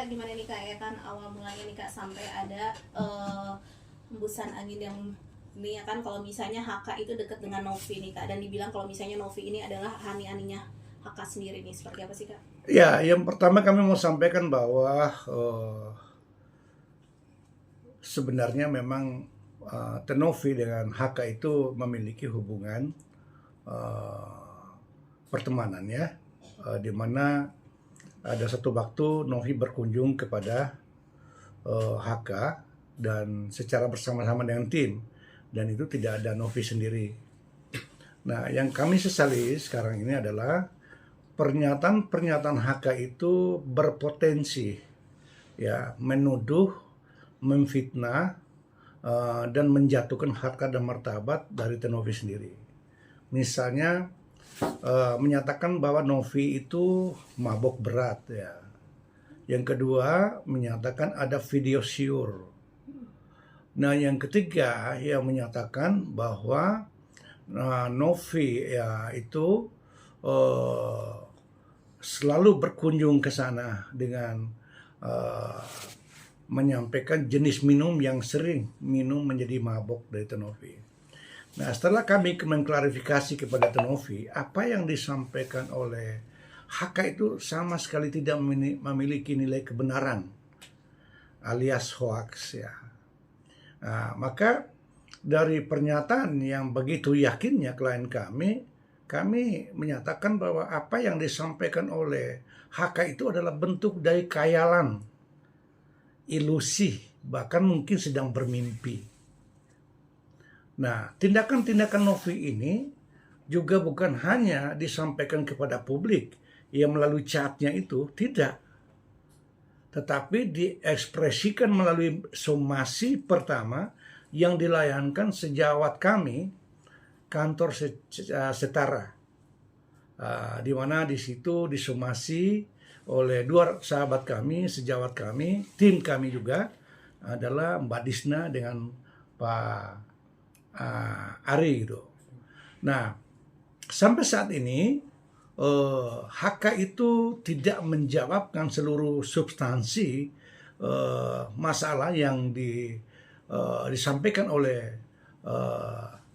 Kak, gimana nih Kak ya kan awal mulanya nih Kak sampai ada hembusan angin yang ini ya kan kalau misalnya HK itu dekat dengan Novi nih Kak, dan dibilang kalau misalnya Novi ini adalah hani-haninya HK sendiri nih, seperti apa sih Kak? Ya, yang pertama kami mau sampaikan bahwa sebenarnya memang Tenovi dengan HK itu memiliki hubungan pertemanan ya, di mana ada satu waktu Novi berkunjung kepada HK dan secara bersama-sama dengan tim, dan itu tidak ada Novi sendiri. Nah, yang kami sesali sekarang ini adalah pernyataan-pernyataan HK itu berpotensi ya menuduh, memfitnah dan menjatuhkan harkat dan martabat dari Tenovi sendiri. Misalnya menyatakan bahwa Novi itu mabok berat ya. Yang kedua menyatakan ada video syur. Nah, yang ketiga yang menyatakan bahwa Novi ya itu selalu berkunjung ke sana dengan menyampaikan jenis minum yang sering minum menjadi mabok dari Tenovi. Nah, setelah kami mengklarifikasi kepada Tenovi, apa yang disampaikan oleh HK itu sama sekali tidak memiliki nilai kebenaran, alias hoax ya. Nah, maka dari pernyataan yang begitu yakinnya klien kami menyatakan bahwa apa yang disampaikan oleh HK itu adalah bentuk dari khayalan, ilusi, bahkan mungkin sedang bermimpi. Nah, tindakan-tindakan Novi ini juga bukan hanya disampaikan kepada publik yang melalui chatnya itu, tidak. Tetapi diekspresikan melalui somasi pertama yang dilayangkan sejawat kami, kantor setara. Di mana di situ disomasi oleh dua sahabat kami, sejawat kami, tim kami juga adalah Mbak Disna dengan Pak Ari gitu. Nah, sampai saat ini HK itu tidak menjawabkan seluruh substansi masalah yang disampaikan oleh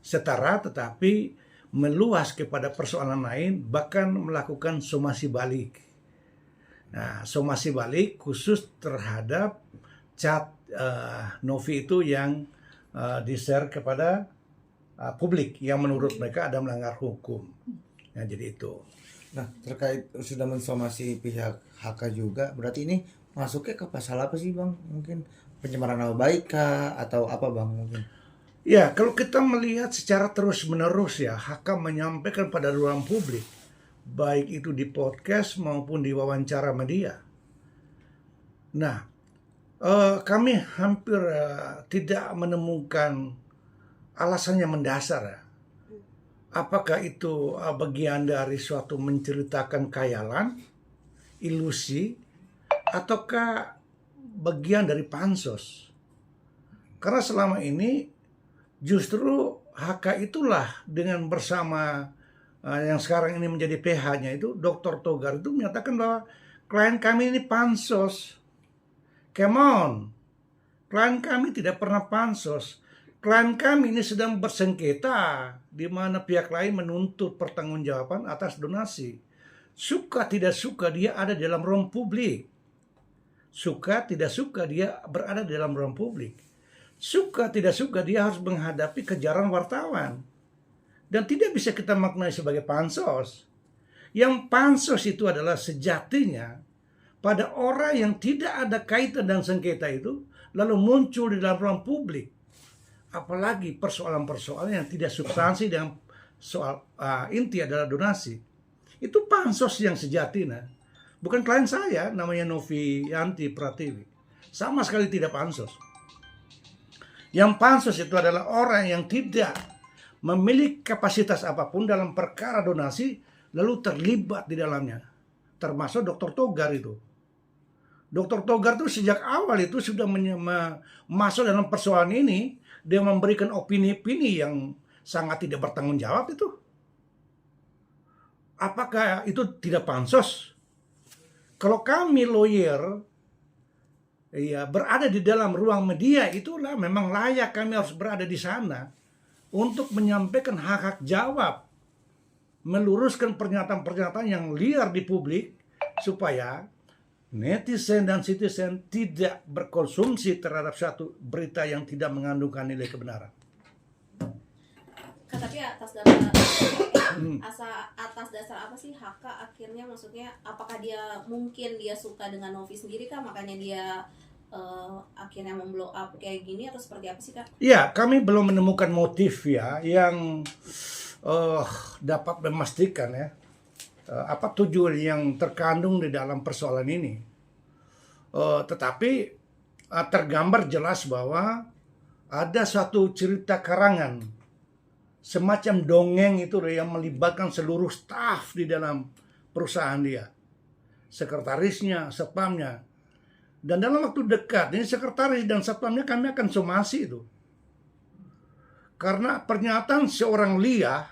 setara, tetapi meluas kepada persoalan lain, bahkan melakukan somasi balik. Nah, somasi balik khusus terhadap chat Novi itu yang di-share kepada publik yang menurut mereka ada melanggar hukum. Ya, jadi itu. Nah, terkait sudah mensomasi pihak HK juga, berarti ini masuknya ke pasal apa sih Bang? Mungkin pencemaran nama baik kah atau apa Bang mungkin? Ya, kalau kita melihat secara terus-menerus ya, HK menyampaikan pada ruang publik, baik itu di podcast maupun di wawancara media. Nah, kami hampir tidak menemukan alasan yang mendasar. Apakah itu bagian dari suatu menceritakan khayalan, ilusi, ataukah bagian dari pansos? Karena selama ini justru HK itulah dengan bersama yang sekarang ini menjadi PH-nya itu, Dr. Togar itu menyatakan bahwa klien kami ini pansos. Come on, klien kami tidak pernah pansos. Klien kami ini sedang bersengketa, di mana pihak lain menuntut pertanggungjawaban atas donasi. Suka tidak suka dia ada di dalam ruang publik. Suka tidak suka dia berada di dalam ruang publik. Suka tidak suka dia harus menghadapi kejaran wartawan. Dan tidak bisa kita maknai sebagai pansos. Yang pansos itu adalah sejatinya pada orang yang tidak ada kaitan dan sengketa itu, lalu muncul di dalam ruang publik. Apalagi persoalan-persoalan yang tidak substansi dengan soal inti adalah donasi. Itu pansos yang sejatinya. Bukan klien saya, namanya Novianti Pratiwi. Sama sekali tidak pansos. Yang pansos itu adalah orang yang tidak memiliki kapasitas apapun dalam perkara donasi, lalu terlibat di dalamnya. Termasuk Dr. Togar itu. Dr. Togar itu sejak awal itu sudah masuk dalam persoalan ini. Dia memberikan opini-opini yang sangat tidak bertanggung jawab itu. Apakah itu tidak pansos? Kalau kami lawyer Iya, berada di dalam ruang media itulah memang layak kami harus berada di sana untuk menyampaikan hak-hak jawab, meluruskan pernyataan-pernyataan yang liar di publik supaya netizen dan citizen tidak berkonsumsi terhadap suatu berita yang tidak mengandungkan nilai kebenaran. Tapi atas dasar apa sih Haka akhirnya, maksudnya apakah mungkin dia suka dengan Novi sendiri kah makanya dia akhirnya memblow up kayak gini, atau seperti apa sih Kak? Ya, kami belum menemukan motif ya yang dapat memastikan ya apa tujuan yang terkandung di dalam persoalan ini. Tetapi tergambar jelas bahwa ada suatu cerita karangan, semacam dongeng itu yang melibatkan seluruh staf di dalam perusahaan dia, sekretarisnya, satpamnya. Dan dalam waktu dekat ini sekretaris dan satpamnya kami akan somasi itu. Karena pernyataan seorang Lia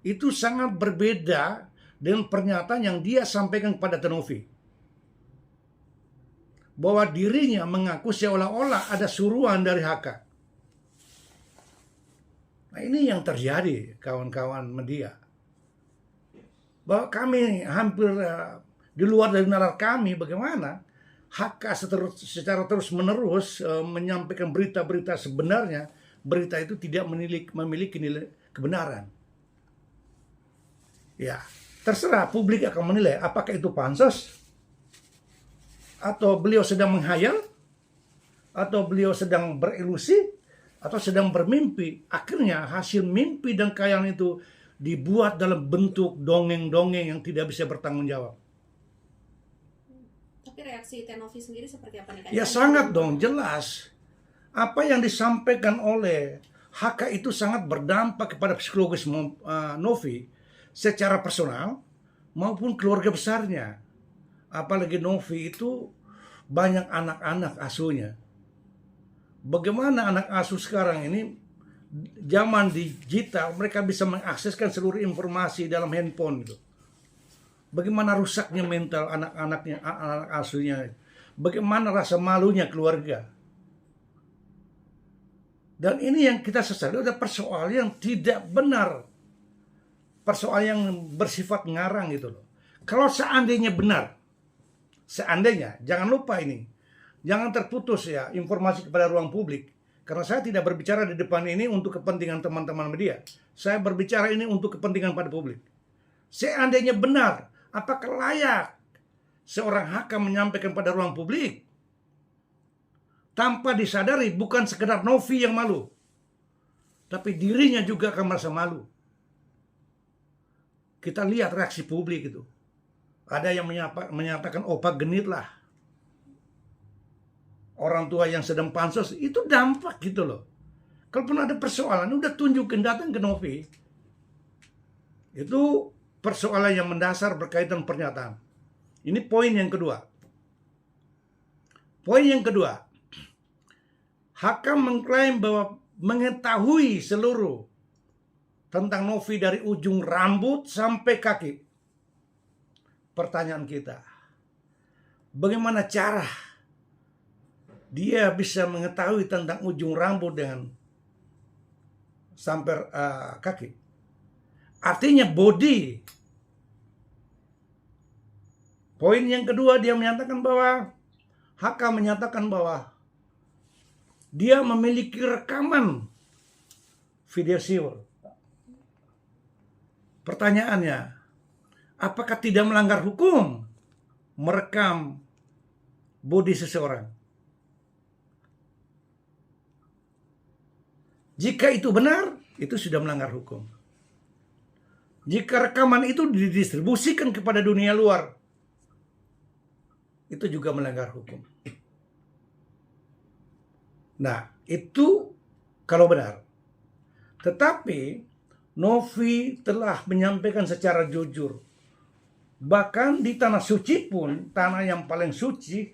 itu sangat berbeda dengan pernyataan yang dia sampaikan kepada Tenovi. Bahwa dirinya mengaku seolah-olah ada suruhan dari Haka. Nah, ini yang terjadi kawan-kawan media. Bahwa kami hampir di luar dari nalar kami bagaimana Haka secara terus-menerus menyampaikan berita-berita sebenarnya, berita itu tidak memiliki nilai kebenaran. Ya, terserah publik akan menilai apakah itu pansos, atau beliau sedang menghayal, atau beliau sedang berilusi, atau sedang bermimpi. Akhirnya hasil mimpi dan khayalan itu dibuat dalam bentuk dongeng-dongeng yang tidak bisa bertanggung jawab. Tapi reaksi Tenovi sendiri seperti apa nih Kak? Ya sangat dong, jelas. Apa yang disampaikan oleh Haka itu sangat berdampak kepada psikologis Novi secara personal maupun keluarga besarnya. Apalagi Novi itu banyak anak-anak asuhnya. Bagaimana anak asuh sekarang ini, zaman digital, mereka bisa mengakseskan seluruh informasi dalam handphone gitu. Bagaimana rusaknya mental anak-anaknya, anak asuhnya. Bagaimana rasa malunya keluarga. Dan ini yang kita sesali, ada persoalan yang tidak benar. Persoalan yang bersifat ngarang gitu loh. Kalau seandainya benar, seandainya, jangan lupa ini, jangan terputus ya informasi kepada ruang publik. Karena saya tidak berbicara di depan ini untuk kepentingan teman-teman media. Saya berbicara ini untuk kepentingan pada publik. Seandainya benar, apakah layak seorang Haka menyampaikan pada ruang publik tanpa disadari bukan sekedar Novi yang malu, tapi dirinya juga akan merasa malu. Kita lihat reaksi publik itu. Ada yang menyatakan opa genit lah. Orang tua yang sedang pansos, itu dampak gitu loh. Kalaupun ada persoalan, udah tunjukin, datang ke Novi. Itu persoalan yang mendasar berkaitan pernyataan. Ini poin yang kedua. Poin yang kedua, Haka mengklaim bahwa mengetahui seluruh tentang Novi dari ujung rambut sampai kaki. Pertanyaan kita, bagaimana cara dia bisa mengetahui tentang ujung rambut dengan sampai kaki? Artinya body. Poin yang kedua, dia menyatakan bahwa Haka menyatakan bahwa dia memiliki rekaman video siul. Pertanyaannya, apakah tidak melanggar hukum merekam body seseorang? Jika itu benar, itu sudah melanggar hukum. Jika rekaman itu didistribusikan kepada dunia luar, itu juga melanggar hukum. Nah, itu kalau benar. Tetapi Novi telah menyampaikan secara jujur. Bahkan di tanah suci pun, tanah yang paling suci,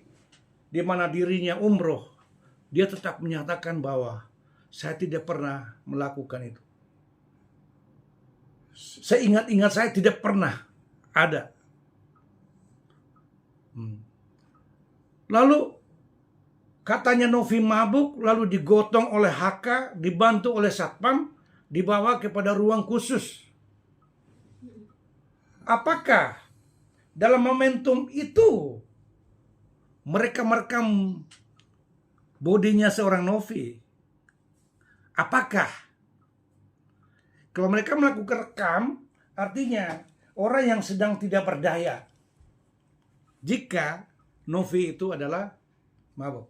di mana dirinya umroh, dia tetap menyatakan bahwa saya tidak pernah melakukan itu. Seingat-ingat saya tidak pernah ada. Lalu Katanya Novi mabuk, lalu digotong oleh HK, dibantu oleh Satpam, dibawa kepada ruang khusus. Apakah dalam momentum itu mereka merekam bodinya seorang Novi? Apakah? Kalau mereka melakukan rekam, artinya orang yang sedang tidak berdaya. Jika Novi itu adalah mabuk.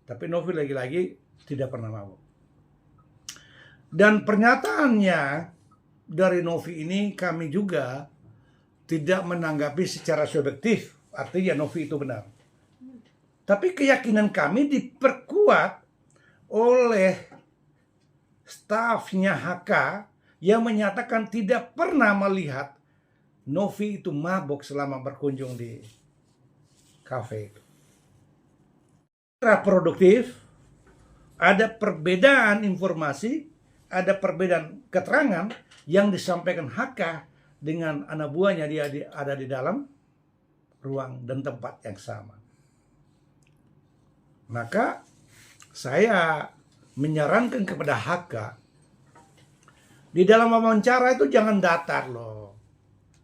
Tapi Novi lagi-lagi tidak pernah mabuk. Dan pernyataannya dari Novi ini kami juga tidak menanggapi secara subjektif. Artinya Novi itu benar. Tapi keyakinan kami diperkuat oleh stafnya HK yang menyatakan tidak pernah melihat Novi itu mabuk selama berkunjung di kafe. Secara produktif, ada perbedaan informasi, ada perbedaan keterangan yang disampaikan HK dengan anak buahnya. Dia ada di dalam ruang dan tempat yang sama. Maka saya menyarankan kepada HK, di dalam wawancara itu jangan datar loh.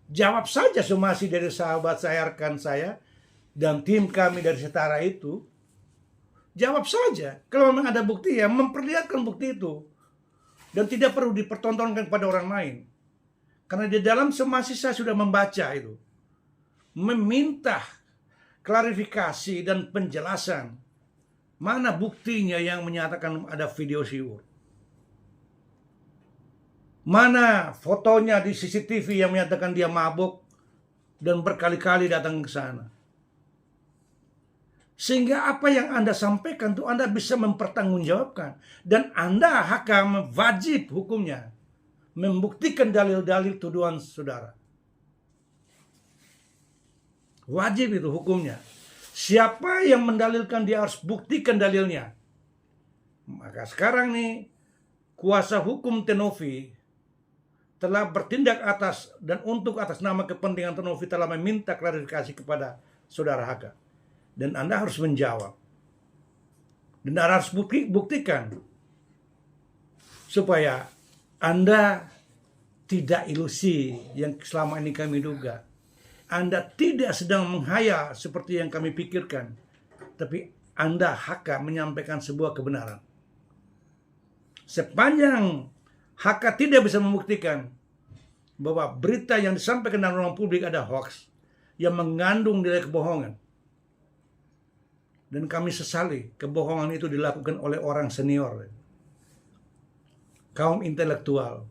Jawab saja somasi dari sahabat saya, rekan saya, dan tim kami dari Setara itu. Jawab saja. Kalau memang ada bukti, ya memperlihatkan bukti itu. Dan tidak perlu dipertontonkan kepada orang lain. Karena di dalam somasi saya sudah membaca itu. Meminta klarifikasi dan penjelasan. Mana buktinya yang menyatakan ada video siur? Mana fotonya di CCTV yang menyatakan dia mabuk dan berkali-kali datang ke sana? Sehingga apa yang Anda sampaikan itu Anda bisa mempertanggungjawabkan. Dan Anda HK wajib hukumnya membuktikan dalil-dalil tuduhan saudara. Wajib itu hukumnya. Siapa yang mendalilkan dia harus buktikan dalilnya. Maka sekarang nih kuasa hukum Tenovi telah bertindak atas dan untuk atas nama kepentingan Tenovi telah meminta klarifikasi kepada saudara HK. Dan Anda harus menjawab. Dan Anda harus buktikan. Supaya Anda tidak ilusi yang selama ini kami duga. Anda tidak sedang menghayal seperti yang kami pikirkan. Tapi Anda HK menyampaikan sebuah kebenaran. Sepanjang HK tidak bisa membuktikan bahwa berita yang disampaikan dalam ruang publik ada hoax yang mengandung nilai kebohongan. Dan kami sesali kebohongan itu dilakukan oleh orang senior, kaum intelektual.